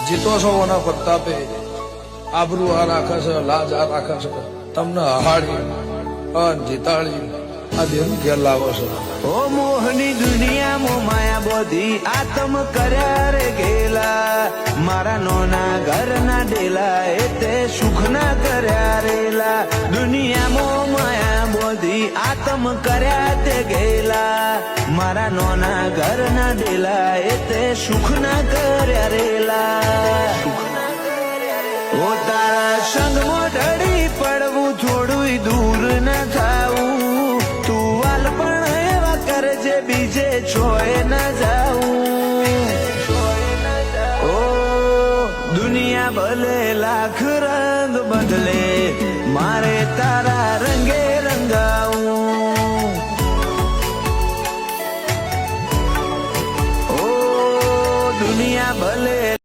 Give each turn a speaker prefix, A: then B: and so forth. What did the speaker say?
A: જીતો છો ઓના પ્રતાપે, આબરૂ આ રાખે છે, લાજ આ રાખે છે, તમને હહાડી અન જીતાડી આ દેવ ઘેર લાવો છે.
B: ઓ મોહની દુનિયામાં માયા બોધી આતમ કર્યા રે ગેલા, મારા નોના ઘરના ડેલા એ તે સુખ ના કર્યા રેલા. દુનિયામાં માયા બોધી આતમ કર્યા તે ગેલા, મારા નોના ઘરના ડેલા એ તે સુખ ના કર્યા રેલા. ઓ તારા સંગમાં ઢળી પડવું થોડું દૂર ના થાવું, તું વાલ પણ એવા કરજે બીજે છોય ના જાવું. ઓ દુનિયા ભલે લાખ રંગ બદલે, મારે તારા રંગે રંગાવું.